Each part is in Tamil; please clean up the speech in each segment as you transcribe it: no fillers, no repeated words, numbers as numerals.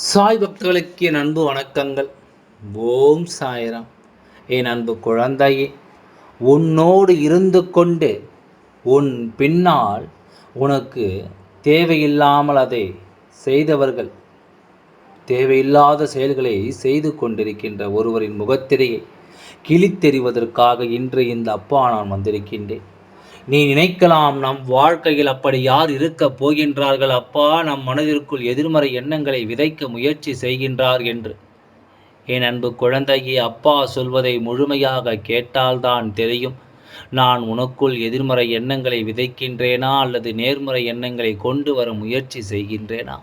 சாய் பக்தர்களுக்கு என் அன்பு வணக்கங்கள். ஓம் சாய்ராம். என் அன்பு குழந்தையே, உன்னோடு இருந்து கொண்டு உன் பின்னால் உனக்கு தேவையில்லாமல் அதை செய்தவர்கள், தேவையில்லாத செயல்களை செய்து கொண்டிருக்கின்ற ஒருவரின் முகத்திரையை கிழித்தெறிவதற்காக இன்று இந்த அப்பா நான் வந்திருக்கின்றேன். நீ நினைக்கலாம், நம் வாழ்க்கையில் அப்படி யார் இருக்கப் போகின்றார்கள் அப்பா, நம் மனதிற்குள் எதிர்மறை எண்ணங்களை விதைக்க முயற்சி செய்கின்றார் என்று. என் அன்பு குழந்தையே, அப்பா சொல்வதை முழுமையாக கேட்டால்தான் தெரியும், நான் உனக்குள் எதிர்மறை எண்ணங்களை விதைக்கின்றேனா அல்லது நேர்மறை எண்ணங்களை கொண்டு வர முயற்சி செய்கின்றேனா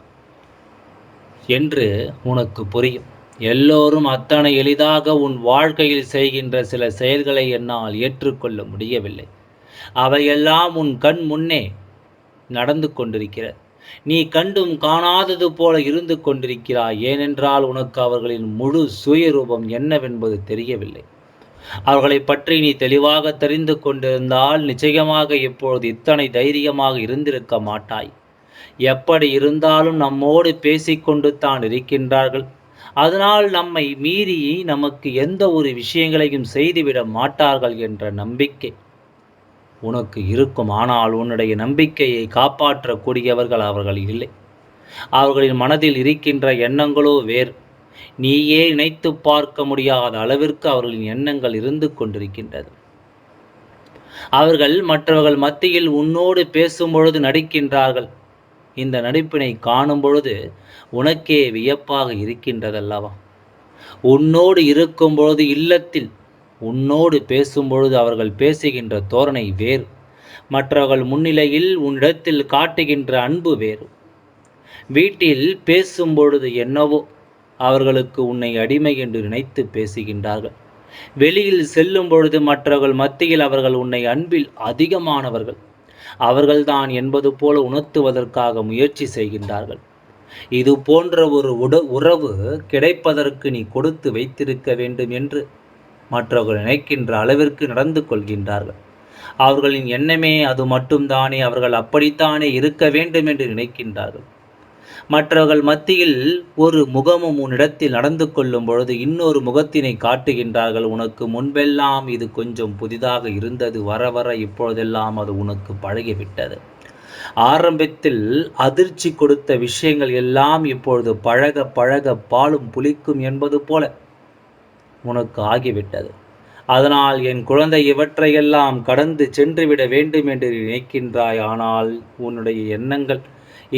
என்று உனக்கு புரியும். எல்லோரும் அத்தனை எளிதாக உன் வாழ்க்கையில் செய்கின்ற சில செயல்களை என்னால் ஏற்றுக்கொள்ள முடியவில்லை. அவையெல்லாம் உன் கண் முன்னே நடந்து கொண்டிருக்கிறது. நீ கண்டும் காணாதது போல இருந்து கொண்டிருக்கிறாய். ஏனென்றால் உனக்கு அவர்களின் முழு சுயரூபம் என்னவென்பது தெரியவில்லை. அவர்களை பற்றி நீ தெளிவாக தெரிந்து கொண்டிருந்தால் நிச்சயமாக இப்பொழுது இத்தனை தைரியமாக இருந்திருக்க மாட்டாய். எப்படி இருந்தாலும் நம்மோடு பேசிக்கொண்டு தான் இருக்கின்றார்கள். அதனால் நம்மை மீறி நமக்கு எந்த ஒரு விஷயங்களையும் செய்துவிட மாட்டார்கள் என்ற நம்பிக்கை உனக்கு இருக்கும். ஆனால் உன்னுடைய நம்பிக்கையை காப்பாற்றக்கூடியவர்கள் அவர்கள் இல்லை. அவர்களின் மனதில் இருக்கின்ற எண்ணங்களோ வேறு. நீயே நினைத்து பார்க்க முடியாத அளவிற்கு அவர்களின் எண்ணங்கள் இருந்து கொண்டிருக்கின்றது. அவர்கள் மற்றவர்கள் மத்தியில் உன்னோடு பேசும் பொழுது நடிக்கின்றார்கள். இந்த நடிப்பினை காணும் பொழுது உனக்கே வியப்பாக இருக்கின்றதல்லவா? உன்னோடு இருக்கும் பொழுது இல்லத்தில் உன்னோடு பேசும்பொழுது அவர்கள் பேசுகின்ற தோரணை வேறு. மற்றவர்கள் முன்னிலையில் உன்னிடத்தில் காட்டுகின்ற அன்பு வேறு. வீட்டில் பேசும்பொழுது என்னவோ அவர்களுக்கு உன்னை அடிமை என்று நினைத்து பேசுகின்றார்கள். வெளியில் செல்லும் பொழுது மற்றவர்கள் மத்தியில் அவர்கள் உன்னை அன்பில் அதிகமானவர்கள், அவர்கள்தான் என்பது போல உணர்த்துவதற்காக முயற்சி செய்கின்றார்கள். இது போன்ற ஒரு உறவு கிடைப்பதற்கு நீ கொடுத்து வைத்திருக்க வேண்டும் என்று மற்றவர்கள் நினைக்கின்ற அளவிற்கு நடந்து கொள்கின்றார்கள். அவர்களின் எண்ணமே அது மட்டும்தானே. அவர்கள் அப்படித்தானே இருக்க வேண்டும் என்று நினைக்கின்றார்கள். மற்றவர்கள் மத்தியில் ஒரு முகமும் உன்னிடத்தில் நடந்து கொள்ளும் பொழுது இன்னொரு முகத்தினை காட்டுகின்றார்கள். உனக்கு முன்பெல்லாம் இது கொஞ்சம் புதிதாக இருந்தது, வர வர இப்பொழுதெல்லாம் அது உனக்கு பழகிவிட்டது. ஆரம்பத்தில் அதிர்ச்சி கொடுத்த விஷயங்கள் எல்லாம் இப்பொழுது பழக பழக பாலும் புளிக்கும் என்பது போல உனக்கு ஆகிவிட்டது. அதனால் என் குழந்தை, இவற்றையெல்லாம் கடந்து சென்றுவிட வேண்டும் என்று நினைக்கின்றாய். ஆனால் உன்னுடைய எண்ணங்கள்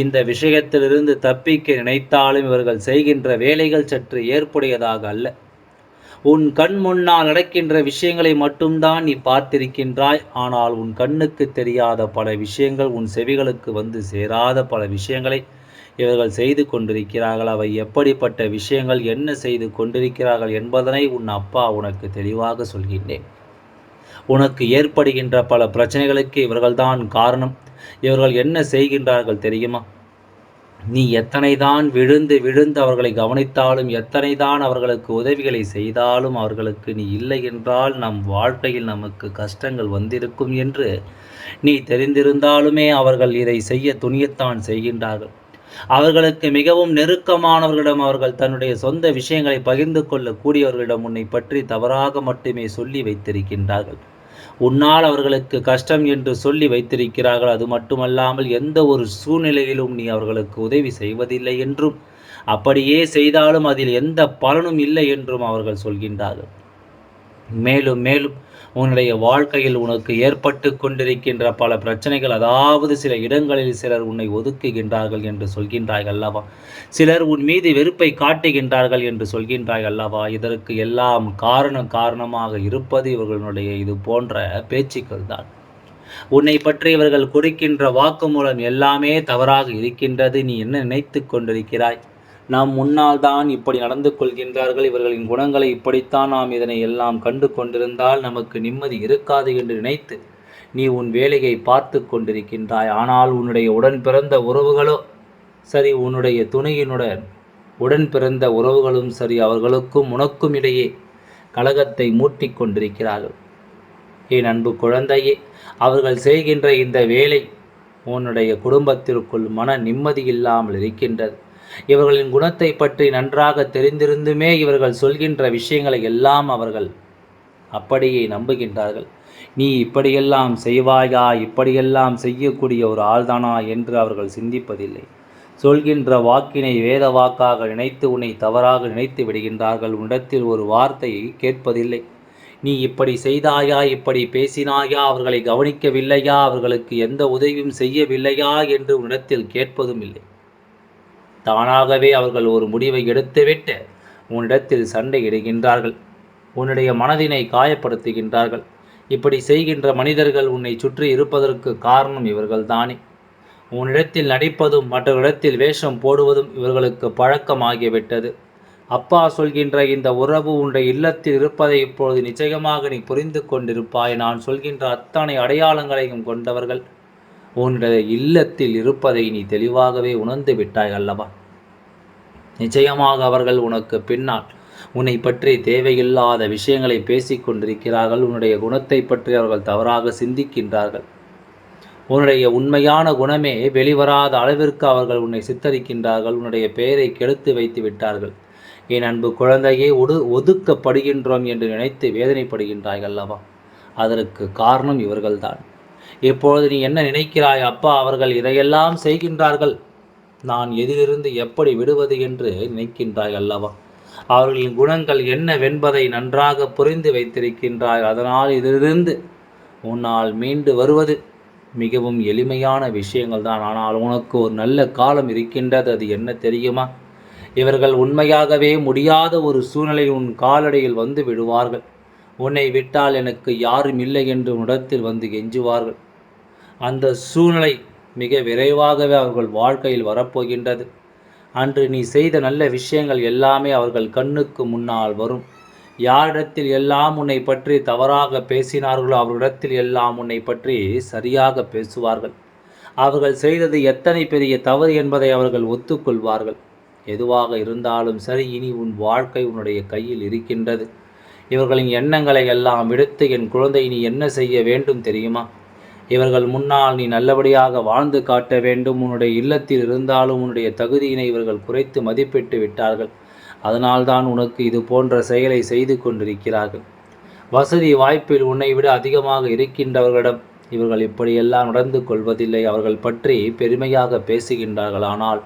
இந்த விஷயத்திலிருந்து தப்பிக்க நினைத்தாலும் இவர்கள் செய்கின்ற வேலைகள் சற்று ஏற்புடையதாக அல்ல. உன் கண் முன்னால் நடக்கின்ற விஷயங்களை மட்டும்தான் நீ பார்த்திருக்கின்றாய். ஆனால் உன் கண்ணுக்கு தெரியாத பல விஷயங்கள், உன் செவிகளுக்கு வந்து சேராத பல விஷயங்களை இவர்கள் செய்து கொண்டிருக்கிறார்கள். அவை எப்படிப்பட்ட விஷயங்கள், என்ன செய்து கொண்டிருக்கிறார்கள் என்பதனை உன் அப்பா உனக்கு தெளிவாக சொல்கின்றேன். உனக்கு ஏற்படுகின்ற பல பிரச்சனைகளுக்கு இவர்கள்தான் காரணம். இவர்கள் என்ன செய்கின்றார்கள் தெரியுமா? நீ எத்தனைதான் விழுந்து விழுந்து அவர்களை கவனித்தாலும், எத்தனைதான் அவர்களுக்கு உதவிகளை செய்தாலும், அவர்களுக்கு நீ இல்லை என்றால் நம் வாழ்க்கையில் நமக்கு கஷ்டங்கள் வந்திருக்கும் என்று நீ தெரிந்திருந்தாலுமே அவர்கள் இதை செய்ய துணியத்தான் செய்கின்றார்கள். அவர்களுக்கு மிகவும் நெருக்கமானவர்களிடம் அவர்கள் தன்னுடைய சொந்த விஷயங்களை பகிர்ந்து கொள்ளக்கூடியவர்களிடம் உன்னை பற்றி தவறாக மட்டுமே சொல்லி வைத்திருக்கின்றார்கள். உன்னால் அவர்களுக்கு கஷ்டம் என்று சொல்லி வைத்திருக்கிறார்கள். அது மட்டுமல்லாமல் எந்த ஒரு சூழ்நிலையிலும் நீ அவர்களுக்கு உதவி செய்வதில்லை என்றும், அப்படியே செய்தாலும் அதில் எந்த பலனும் இல்லை என்றும் அவர்கள் சொல்கின்றார்கள். மேலும் மேலும் உன்னுடைய வாழ்க்கையில் உனக்கு ஏற்பட்டு கொண்டிருக்கின்ற பல பிரச்சனைகள், அதாவது சில இடங்களில் சிலர் உன்னை ஒதுக்குகின்றார்கள் என்று சொல்கின்றாய் அல்லவா? சிலர் உன் மீது வெறுப்பை காட்டுகின்றார்கள் என்று சொல்கின்றாய் அல்லவா? இதற்கு எல்லாம் காரணமாக இருப்பது இவர்களுடைய இது போன்ற பேச்சுக்கள் தான். உன்னை பற்றி இவர்கள் கொடுக்கின்ற வாக்குமூலம் எல்லாமே தவறாக இருக்கின்றது. நீ என்ன நினைத்து கொண்டிருக்கிறாய்? நாம் முன்னால் தான் இப்படி நடந்து கொள்கின்றார்கள், இவர்களின் குணங்களை இப்படித்தான், நாம் இதனை எல்லாம் கண்டு கொண்டிருந்தால் நமக்கு நிம்மதி இருக்காது என்று நினைத்து நீ உன் வேலையை பார்த்து கொண்டிருக்கின்றாய். ஆனால் உன்னுடைய உடன் பிறந்த உறவுகளோ சரி, உன்னுடைய துணையினுடன் உடன் பிறந்த உறவுகளும் சரி, அவர்களுக்கும் உனக்கும் இடையே கலகத்தை மூட்டி கொண்டிருக்கிறார்கள். என் அன்பு குழந்தையே, அவர்கள் செய்கின்ற இந்த வேலை உன்னுடைய குடும்பத்திற்குள் மன நிம்மதி இல்லாமல் இருக்கின்றது. இவர்களின் குணத்தை பற்றி நன்றாக தெரிந்திருந்துமே இவர்கள் சொல்கின்ற விஷயங்களை எல்லாம் அவர்கள் அப்படியே நம்புகின்றார்கள். நீ இப்படியெல்லாம் செய்வாயா, இப்படியெல்லாம் செய்யக்கூடிய ஒரு ஆள்தானா என்று அவர்கள் சிந்திப்பதில்லை. சொல்கின்ற வாக்கினை வேத வாக்காக நினைத்து உன்னை தவறாக நினைத்து விடுகின்றார்கள். உன்னிடத்தில் ஒரு வார்த்தையை கேட்பதில்லை. நீ இப்படி செய்தாயா, இப்படி பேசினாயா, அவர்களை கவனிக்கவில்லையா, அவர்களுக்கு எந்த உதவியும் செய்யவில்லையா என்று உன்னிடத்தில் கேட்பதும் இல்லை. தானாகவே அவர்கள் ஒரு முடிவை எடுத்துவிட்டு உன்னிடத்தில் சண்டையிடுகின்றார்கள். உன்னுடைய மனதினை காயப்படுத்துகின்றார்கள். இப்படி செய்கின்ற மனிதர்கள் உன்னை சுற்றி இருப்பதற்கு காரணம் இவர்கள்தானே. உன்னிடத்தில் நடிப்பதும் மற்றவரிடத்தில் வேஷம் போடுவதும் இவர்களுக்கு பழக்கமாகிவிட்டது. அப்பா சொல்கின்ற இந்த உறவு உன்னுடைய இல்லத்தில் இருப்பதை இப்பொழுது நிச்சயமாக நீ புரிந்து கொண்டிருப்பாய். நான் சொல்கின்ற அத்தனை அடையாளங்களையும் கொண்டவர்கள் உன்னுடைய இல்லத்தில் இருப்பதை நீ தெளிவாகவே உணர்ந்து விட்டாய் அல்லவா? நிச்சயமாக அவர்கள் உனக்கு பின்னால் உன்னை பற்றி தேவையில்லாத விஷயங்களை பேசிக் கொண்டிருக்கிறார்கள். உன்னுடைய குணத்தை பற்றி அவர்கள் தவறாக சிந்திக்கின்றார்கள். உன்னுடைய உண்மையான குணமே வெளிவராத அளவிற்கு அவர்கள் உன்னை சித்தரிக்கின்றார்கள். உன்னுடைய பெயரை கெடுத்து வைத்து விட்டார்கள். என் அன்பு குழந்தையே, ஒதுக்கப்படுகின்றோம் என்று நினைத்து வேதனைப்படுகின்றாய் அல்லவா? அதற்கு காரணம் இவர்கள்தான். இப்பொழுது நீ என்ன நினைக்கிறாய்? அப்பா அவர்கள் இதையெல்லாம் செய்கின்றார்கள், நான் எதிலிருந்து எப்படி விடுவது என்று நினைக்கின்றாய் அல்லவா? அவர்களின் குணங்கள் என்னவென்பதை நன்றாக புரிந்து வைத்திருக்கின்றாய். அதனால் இதிலிருந்து உன்னால் மீண்டு வருவது மிகவும் எளிமையான விஷயங்கள் தான். ஆனால் உனக்கு ஒரு நல்ல காலம் இருக்கின்றது. அது என்ன தெரியுமா? இவர்கள் உண்மையாகவே முடியாத ஒரு சூழ்நிலை உன் காலடியில் வந்து விடுவார்கள். உன்னை விட்டால் எனக்கு யாரும் இல்லை என்று உன்னிடத்தில் வந்து கெஞ்சுவார்கள். அந்த சூழ்நிலை மிக விரைவாகவே அவர்கள் வாழ்க்கையில் வரப்போகின்றது. அன்று நீ செய்த நல்ல விஷயங்கள் எல்லாமே அவர்கள் கண்ணுக்கு முன்னால் வரும். யாரிடத்தில் எல்லாம் உன்னை பற்றி தவறாக பேசினார்களோ அவரிடத்தில் எல்லாம் உன்னை பற்றி சரியாக பேசுவார்கள். அவர்கள் செய்தது எத்தனை பெரிய தவறு என்பதை அவர்கள் ஒத்துக்கொள்வார்கள். எதுவாக இருந்தாலும் சரி, இனி உன் வாழ்க்கை உன்னுடைய கையில் இருக்கின்றது. இவர்களின் எண்ணங்களை எல்லாம் விடுத்து என் குழந்தை நீ என்ன செய்ய வேண்டும் தெரியுமா? இவர்கள் முன்னால் நீ நல்லபடியாக வாழ்ந்து காட்ட வேண்டும். உன்னுடைய இல்லத்தில் இருந்தாலும் உன்னுடைய தகுதியினை இவர்கள் குறைத்து மதிப்பிட்டு விட்டார்கள். அதனால்தான் உனக்கு இது போன்ற செயலை செய்து கொண்டிருக்கிறார்கள். வசதி வாய்ப்பில் உன்னை விட அதிகமாக இருக்கின்றவர்களிடம் இவர்கள் இப்படியெல்லாம் நடந்து கொள்வதில்லை. அவர்கள் பற்றி பெருமையாக பேசுகின்றார்கள். ஆனால்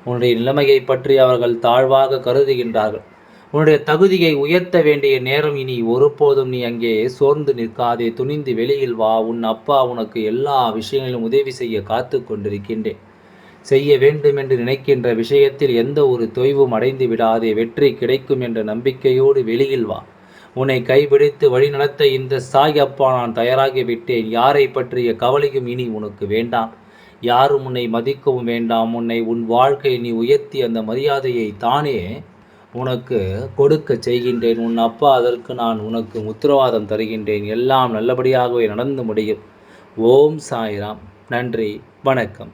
உன்னுடைய நிலைமையை பற்றி அவர்கள் தாழ்வாக கருதுகின்றார்கள். உன்னுடைய தகுதியை உயர்த்த வேண்டிய நேரம் இனி. ஒருபோதும் நீ அங்கே சோர்ந்து நிற்காதே, துணிந்து வெளியில் வா. உன் அப்பா உனக்கு எல்லா விஷயங்களிலும் உதவி செய்ய காத்து கொண்டிருக்கின்றேன். செய்ய வேண்டும் என்று நினைக்கின்ற விஷயத்தில் எந்த ஒரு தொய்வும் அடைந்து விடாதே. வெற்றி கிடைக்கும் என்ற நம்பிக்கையோடு வெளியில் வா. உன்னை கைபிடித்து வழிநடத்த இந்த சாய் அப்பா நான் தயாராகிவிட்டேன். யாரை பற்றிய கவலையும் இனி உனக்கு வேண்டாம். யாரும் உன்னை மதிக்கவும் வேண்டாம். உன் வாழ்க்கையை நீ உயர்த்தி அந்த மரியாதையை தானே உனக்கு கொடுக்க செய்கின்றேன். உன் அப்பா அதற்கு நான் உனக்கு உத்தரவாதம் தருகின்றேன். எல்லாம் நல்லபடியாகவே நடந்து முடியும். ஓம் சாய்ராம். நன்றி, வணக்கம்.